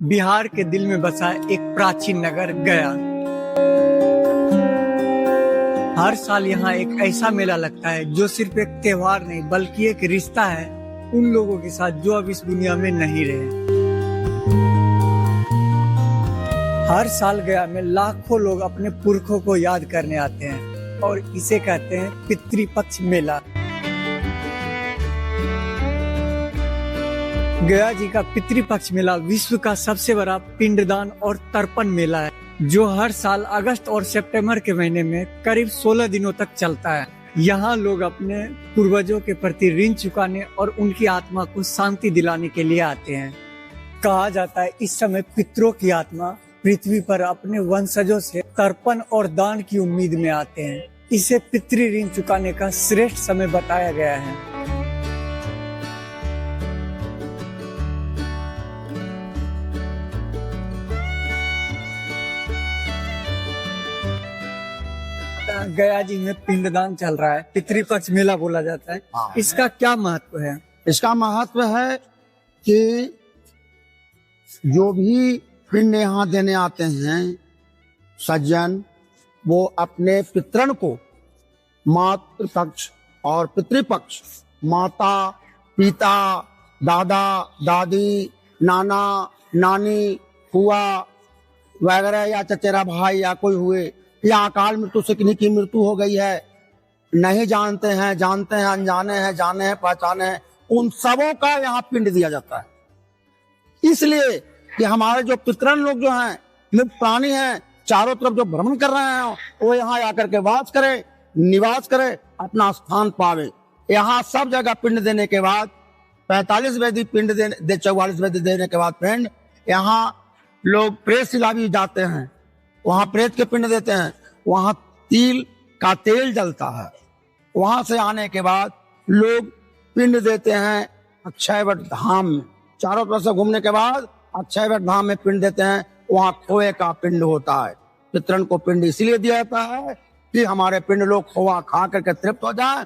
बिहार के दिल में बसा एक प्राचीन नगर गया। हर साल यहाँ एक ऐसा मेला लगता है जो सिर्फ एक त्योहार नहीं बल्कि एक रिश्ता है उन लोगों के साथ जो अब इस दुनिया में नहीं रहे। हर साल गया में लाखों लोग अपने पुरखों को याद करने आते हैं और इसे कहते हैं पितृपक्ष मेला। गया जी का पितृपक्ष मेला विश्व का सबसे बड़ा पिंडदान और तर्पण मेला है जो हर साल अगस्त और सितंबर के महीने में करीब 16 दिनों तक चलता है। यहाँ लोग अपने पूर्वजों के प्रति ऋण चुकाने और उनकी आत्मा को शांति दिलाने के लिए आते हैं। कहा जाता है इस समय पितरों की आत्मा पृथ्वी पर अपने वंशजों से तर्पण और दान की उम्मीद में आते हैं। इसे पितृ ऋण चुकाने का श्रेष्ठ समय बताया गया है। गया जी में पिंडदान चल रहा है, पितृपक्ष मेला बोला जाता है। इसका क्या महत्व है? इसका महत्व है कि जो भी पिंड यहाँ देने आते हैं सज्जन, वो अपने पितरन को मातृपक्ष और पितृपक्ष, माता पिता, दादा दादी, नाना नानी, हुआ वगैरह या चचेरा भाई या कोई हुए या अकाल मृत्यु से किन्हीं की मृत्यु हो गई है, नहीं जानते हैं, जानते हैं, अनजाने हैं, जाने हैं, पहचाने हैं, उन सबों का यहाँ पिंड दिया जाता है। इसलिए कि हमारे जो पितरन लोग जो हैं, मृत प्राणी हैं, चारों तरफ जो भ्रमण कर रहे हैं, वो यहाँ आकर के वास करें, निवास करें, अपना स्थान पावे। यहाँ सब जगह पिंड देने के बाद 45 वेदी पिंड दे 44 वेदी देने के बाद पिंड, यहाँ लोग प्रेत शिला भी जाते हैं, वहां प्रेत के पिंड देते हैं, वहां तिल का तेल जलता है। वहां से आने के बाद लोग पिंड देते हैं अक्षयवट धाम में। चारों तरफ से घूमने के बाद अक्षयवट धाम में पिंड देते हैं। वहां खोए का पिंड होता है। पितरन को पिंड इसलिए दिया जाता है कि हमारे पिंड लोग खोआ खा करके तृप्त हो जाए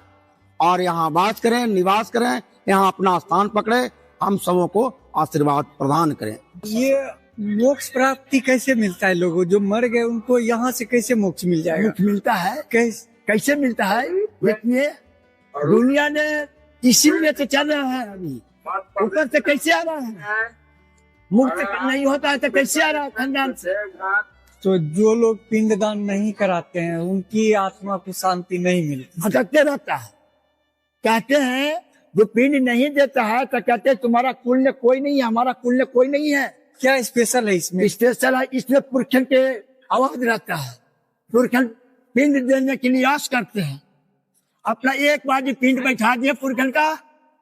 और यहाँ वास करें, निवास करें, यहाँ अपना स्थान पकड़े, हम सबों को आशीर्वाद प्रदान करें। ये मोक्ष प्राप्ति कैसे मिलता है? लोगों जो मर गए उनको यहाँ से कैसे मोक्ष मिल जाएगा? मोक्ष मिलता है। कैसे मिलता है? देखिए, दुनिया ने इसी में तो चल रहा है, अभी ऊपर से कैसे आ रहा है? मुक्त नहीं होता है तो कैसे आ रहा है खानदान से? तो जो लोग पिंडदान नहीं कराते हैं उनकी आत्मा को शांति नहीं मिलती, भटकते रहता है। कहते हैं जो पिंड नहीं देता है तो कहते हैं तुम्हारा कुल कोई नहीं है, हमारा कुल कोई नहीं है। क्या स्पेशल है इसमें? स्पेशल है, इसमें पुरखन के आवाज रहता है। पुरखन पिंड देने के लिए आस करते हैं। अपना एक बार पिंड बैठा दिया पुरखन का,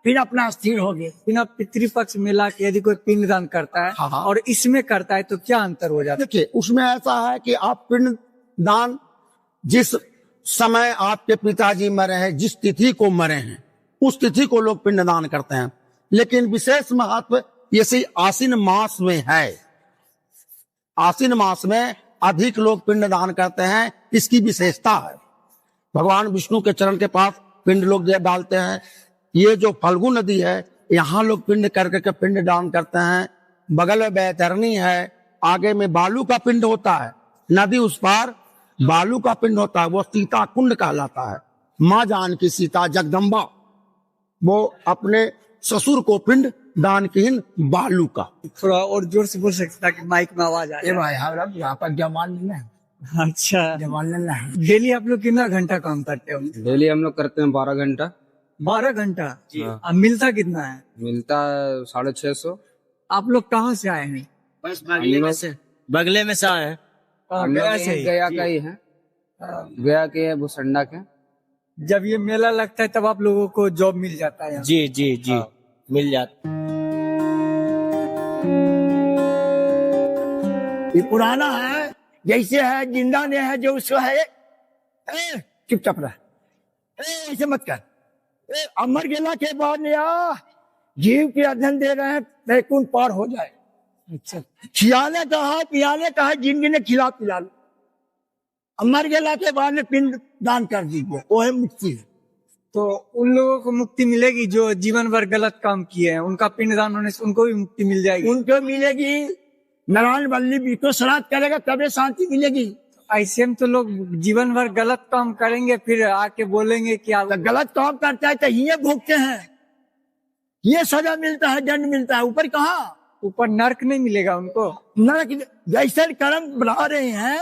फिर अपना स्थिर हो गए। बिना पितृपक्ष मेला के यदि कोई पिंडदान करता है और इसमें करता है तो क्या अंतर हो जाता है? देखिए, उसमें ऐसा है कि आप पिंड दान जिस समय आपके पिताजी मरे हैं, जिस तिथि को मरे हैं, उस तिथि को लोग पिंड दान करते हैं। लेकिन विशेष महत्व ये आश्विन मास में है। आश्विन मास में अधिक लोग पिंड दान करते हैं, इसकी विशेषता है। भगवान विष्णु के चरण के पास पिंड लोग डालते हैं। ये जो फल्गु नदी है, यहाँ लोग पिंड करके पिंड दान करते हैं। बगल में बैतरणी है, आगे में बालू का पिंड होता है, नदी उस पार बालू का पिंड होता है, वो सीता कुंड कहलाता है। माँ जानकी सीता जगदम्बा वो अपने ससुर को पिंड दान की बालू का। थोड़ा और जोर से बोल सकता कि माइक में आवाज आ जाए। भाई यहाँ पर जमान लेना है। अच्छा, जमान लेना है। डेली आप लोग कितना घंटा काम करते हो? डेली हम लोग करते हैं 12 घंटा। 12 घंटा? अब मिलता कितना है? मिलता है 650। आप लोग कहाँ से आए हैं? बस बगले में से आए हैं। गया से? गया का ही है, गया के है, भुसंडा के। जब ये मेला लगता है तब आप लोगों को जॉब मिल जाता है? जी जी जी, मिल जाता। ये पुराना है, जैसे है जिंदा ने है जो उसको है। चुपचाप रह, ऐसे मत कर। अमर गेला के बाद जीव के अध्ययन दे रहे हैं, वैकुंठ पार हो जाए। अच्छा, खिलाने का है, पिलाने का है, जिंदगी ने खिला पिला लो। अमर गेला के बाद में पिंड दान कर दीजिए, वो है मुक्ति। तो उन लोगों को मुक्ति मिलेगी जो जीवन भर गलत काम किए हैं, उनका पिंडदान होने से उनको भी मुक्ति मिल जाएगी? उनको मिलेगी, नारायण वल्लभ को श्राद्ध करेगा तबे शांति मिलेगी। ऐसे में तो लोग जीवन भर गलत काम करेंगे, फिर आके बोलेंगे कि आप तो गलत काम करता है तो ये भोगते हैं, ये सजा मिलता है, दंड मिलता है। ऊपर कहाँ? ऊपर नर्क नहीं मिलेगा उनको। नरक जैसे कर्म बना रहे हैं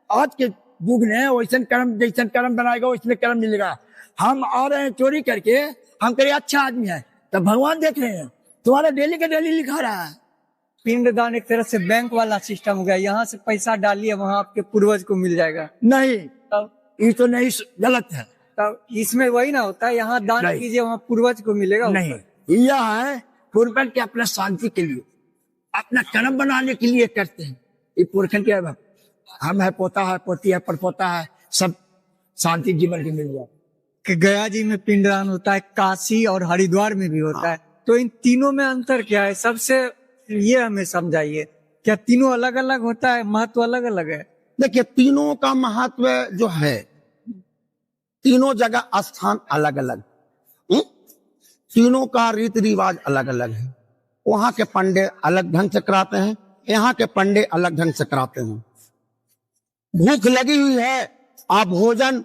आज के युग में, वैसे कर्म, जैसे कर्म बनाएगा वैसे कर्म मिलेगा। हम आ रहे हैं चोरी करके, हम कहे अच्छा आदमी है, तो भगवान देख रहे हैं तुम्हारा डेली का डेली लिखा रहा है। पिंडदान एक तरह से बैंक वाला सिस्टम हो गया, यहाँ से पैसा डालिए वहाँ आपके पूर्वज को मिल जाएगा। नहीं, तब ये तो नहीं, गलत है। तब इसमें वही ना होता है, यहाँ दान नहीं। कीजिए वहाँ पूर्वज को मिलेगा। नहीं, यह है पूर्वज के अपना शांति के लिए, अपना कर्म बनाने के लिए करते हैं। ये पुरखन के हम है, पोता है, पोती है, परपोता है, सब शांति जीवन की मिल जाए। कि गया जी में पिंडदान होता है, काशी और हरिद्वार में भी होता है, तो इन तीनों में अंतर क्या है? सबसे ये हमें समझाइए, क्या तीनों अलग अलग होता है, महत्व अलग अलग है? देखिए, तीनों का महत्व जो है, तीनों जगह स्थान अलग अलग, तीनों का रीति रिवाज अलग अलग है। वहां के पंडे अलग ढंग से कराते हैं, यहाँ के पंडे अलग ढंग से कराते हैं। भूख लगी हुई है, आप भोजन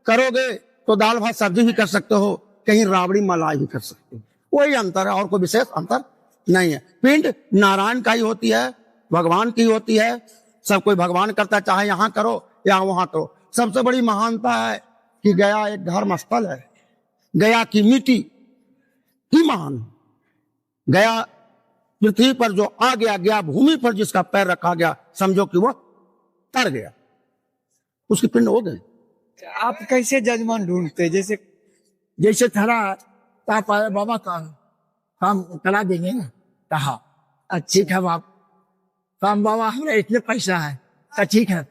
करोगे तो दाल भात सब्जी भी कर सकते हो, कहीं राबड़ी मलाई भी कर सकते हो, वही अंतर है, और कोई विशेष अंतर नहीं है। पिंड नारायण का ही होती है, भगवान की होती है, सब कोई भगवान करता है, चाहे यहाँ करो या वहां करो। सबसे बड़ी महानता है कि गया एक धर्म स्थल है, गया की मिट्टी ही महान है। गया पृथ्वी पर जो आ गया, गया भूमि पर जिसका पैर रखा गया, समझो कि वो तर गया, उसकी पिंड हो गई। आप कैसे जजमान ढूंढते? जैसे थरा ताप आया, बाबा का काम करा देंगे ना, कहा ठीक है बाप, काम बाबा हमारे इतने पैसा है, तो ठीक है,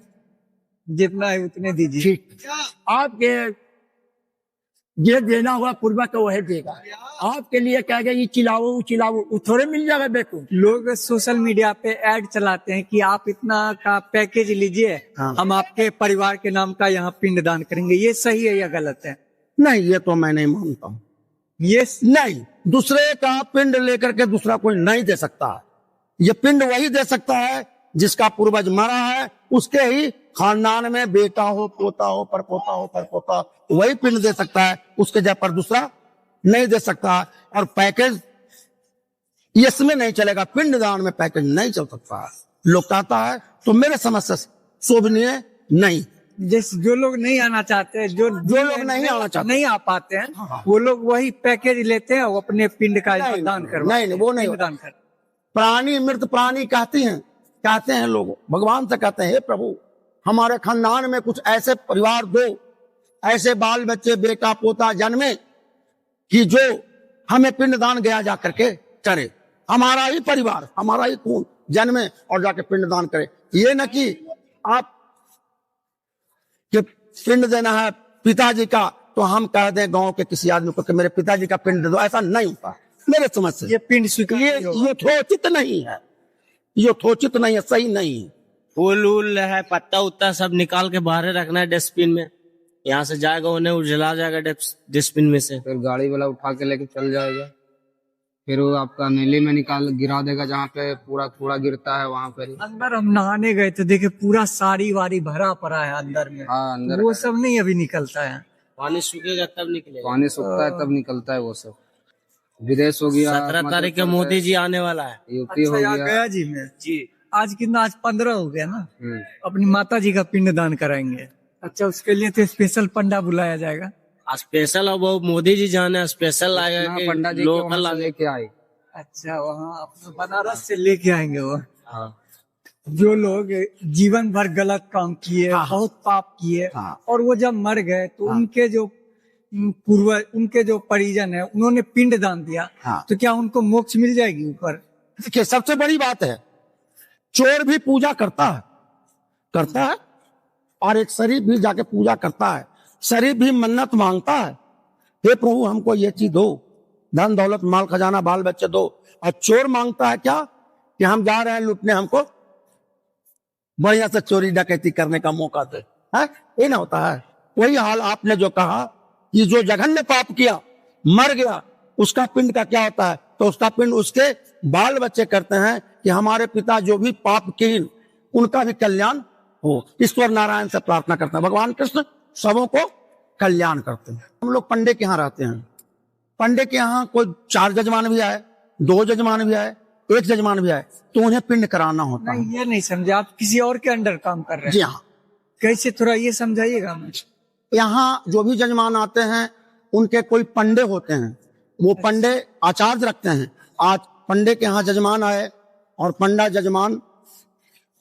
जितना है उतने दीजिए। ठीक, आपके ये देना हुआ पूर्वज तो वही देगा। आपके लिए कहेगा ये चिल्लाओ चिल्लाओ, वो थोड़े मिल जाएगा बेकूफ। लोग सोशल मीडिया पे ऐड चलाते हैं कि आप इतना का पैकेज लीजिए, हाँ। हम आपके परिवार के नाम का यहाँ पिंडदान करेंगे। ये सही है या गलत है? नहीं, ये तो मैं नहीं मानता हूँ। ये नहीं, दूसरे का पिंड लेकर के दूसरा कोई नहीं दे सकता है। ये पिंड वही दे सकता है जिसका पूर्वज मरा है, उसके ही खानदान में बेटा हो, पोता हो, परपोता हो, परपोता, वही पिंड दे सकता है, उसके जगह पर दूसरा नहीं दे सकता। और पैकेज इसमें नहीं चलेगा, पिंडदान में पैकेज नहीं चल सकता है। लोग कहता है तो मेरे समझ से शोभनीय नहीं। जैसे जो लोग नहीं आना चाहते हैं, जो लोग नहीं आना चाहते, नहीं आ पाते हैं, हाँ। वो लोग वही पैकेज लेते हैं, वो अपने पिंड का दान कर, नहीं, वो नहीं दान कर। प्राणी मृत प्राणी कहते हैं लोग, भगवान से कहते हैं, हे प्रभु हमारे खानदान में कुछ ऐसे परिवार दो, ऐसे बाल बच्चे, बेटा पोता जन्मे कि जो हमें पिंडदान गया जा करके करे, हमारा ही परिवार, हमारा ही खून जन्मे और जाके पिंडदान करे। ये न कि आप कि पिंड देना है पिताजी का तो हम कह दें गांव के किसी आदमी को कि मेरे पिताजी का पिंड दे दो, ऐसा नहीं होता मेरे समझ से। ये पिंड स्वीकार ये यथोचित नहीं है, यथोचित नहीं है, सही नहीं है। फूल वूल है, पत्ता उत्ता सब निकाल के बाहर रखना है डस्टबिन में, यहाँ से जाएगा उन्हें उजला जाएगा डस्टबिन में से, फिर गाड़ी वाला उठा के लेके चल जाएगा, फिर वो आपका नली में निकाल गिरा देगा, जहाँ पे पूरा कूड़ा गिरता है वहाँ पर। अंदर हम नहाने गए तो देखे पूरा साड़ी वारी भरा पड़ा है अंदर में। हाँ, अंदर वो सब नहीं अभी निकलता है, पानी सूखेगा तब निकलेगा। पानी सूखता है तब निकलता है वो सब। विदेश हो गया, 17 तारीख को मोदी जी आने वाला है। यूपी हो अच्छा, गया गया जी में जी आज कितना, आज 15 हो गया ना, अपनी माता जी का पिंड दान कराएंगे। अच्छा, उसके लिए तो स्पेशल पंडा बुलाया जाएगा। स्पेशल, अब वो मोदी जी जाने स्पेशल आएगा कि पंडा जी लोकल लेके आए। अच्छा, वहाँ अपने बनारस से लेके आएंगे वो। हाँ। जो लोग जीवन भर गलत काम किए, बहुत पाप किए, और वो जब मर गए तो उनके जो पूर्वज, उनके जो परिजन है, उन्होंने पिंड दान दिया, तो क्या उनको मोक्ष मिल जाएगी ऊपर? देखिए, सबसे बड़ी बात है, चोर भी पूजा करता है और एक शरीफ भी जाके पूजा करता है। शरीफ भी मन्नत मांगता है, हे प्रभु हमको ये चीज दो, धन दौलत माल खजाना बाल बच्चे दो। और चोर मांगता है क्या कि हम जा रहे हैं लूटने, हमको बढ़िया से चोरी डकैती करने का मौका दे, है? ये ना होता है। वही हाल आपने जो कहा कि जो जघन्य पाप किया मर गया, उसका पिंड का क्या होता है? तो उसका पिंड उसके बाल बच्चे करते हैं कि हमारे पिता जो भी पाप कीन उनका भी कल्याण हो। ईश्वर नारायण से प्रार्थना करते हैं, भगवान कृष्ण सबों को कल्याण करते हैं। हम लोग पंडे के यहाँ रहते हैं। पंडे के यहाँ कोई 4 जजमान भी आए, 2 जजमान भी आए, 1 जजमान भी आए, तो उन्हें पिंड कराना होता है। नहीं, ये नहीं समझे, आप किसी और के अंडर काम कर रहे जी हैं। हाँ, कैसे, थोड़ा ये समझाइएगा मुझे। यहाँ जो भी जजमान आते हैं उनके कोई पंडे होते हैं, वो पंडे आचार्य रखते हैं। आज पंडे के यहाँ जजमान आए और पंडा जजमान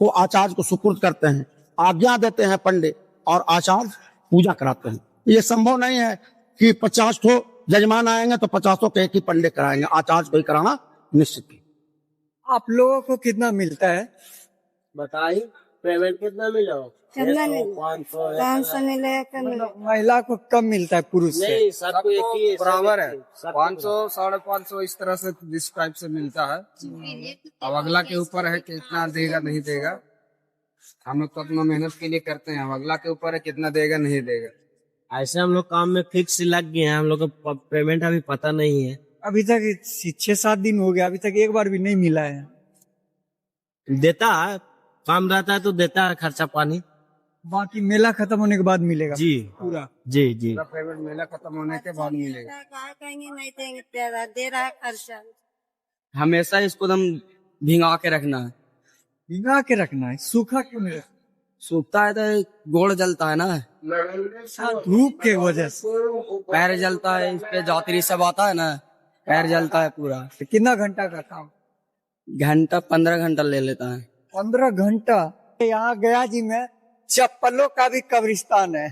को आचार्य को सुपुर्द करते हैं, आज्ञा देते हैं पंडे, और आचार्य पूजा कराते हैं। ये संभव नहीं है कि 50 ठो जजमान आएंगे तो 50 के एक ही पंडे कराएंगे, आचार्य को ही कराना निश्चित है। आप लोगों को कितना मिलता है? बताइए, पेमेंट कितना मिला? 500 मिलेगा, कम मिलेगा। महिला को कम मिलता है पुरुष से? नहीं, सबको एक ही बराबर है। 500 550 इस तरह से जिस टाइप से मिलता है। अब अगला के ऊपर है कि कितना देगा नहीं देगा। हम लोग तो अपना मेहनत के लिए करते हैं, अब अगला के ऊपर है कितना देगा नहीं देगा। ऐसे हम लोग काम में फिक्स लग गए हैं, हम लोग को पेमेंट अभी पता नहीं है। अभी तक 6-7 दिन हो गया, अभी तक एक बार भी नहीं मिला है। देता है, काम रहता है तो देता है खर्चा पानी। बाकी मेला खत्म होने के बाद मिलेगा जी पूरा? जी जी। पूरा पेमेंट मेला खत्म होने के बाद मिलेगा। कहा कहेंगे नहीं देंगे, दे रहा है खर्चा। हमेशा इसको एकदम भिंगा के रखना है। भिगा के रखना है? सूखा क्यों नहीं रखना? सूखता है तो गोड़ जलता है ना, धूप के वजह से? पैर जलता है, इस पे जात्री सब आता है ना, पैर जलता है पूरा। तो कितना घंटा का काम? घंटा 15 घंटा ले लेता है। 15 घंटा? यहाँ गया जी में चप्पलों का भी कब्रिस्तान है।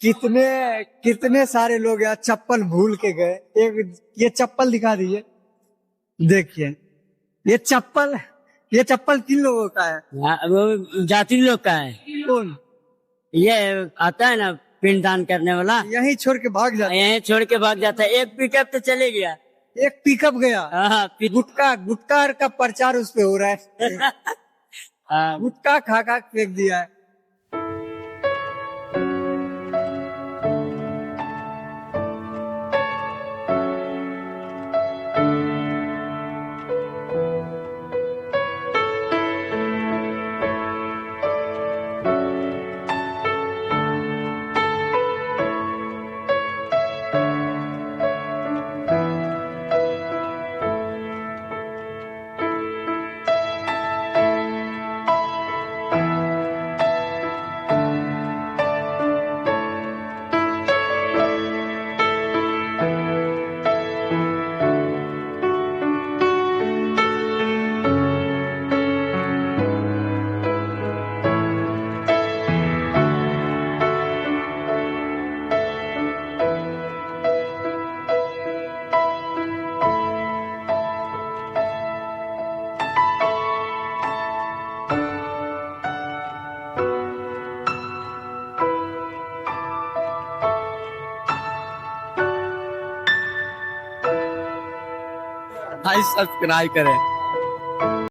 कितने सारे लोग यहाँ चप्पल भूल के गए। एक ये चप्पल दिखा दीजिए, देखिए ये चप्पल किन लोगों का है? वो जाति लोग का है। कौन? ये आता है ना पिंडदान करने वाला, यहीं छोड़ के भाग जाता है? यहीं छोड़ के भाग जाता है। एक पिकअप तो चले गया। एक पिकअप गया? हाँ, गुटखा का प्रचार उस पे हो रहा है। हाँ। गुटखा खा खा फेंक दिया है। सब्सक्राइब करें।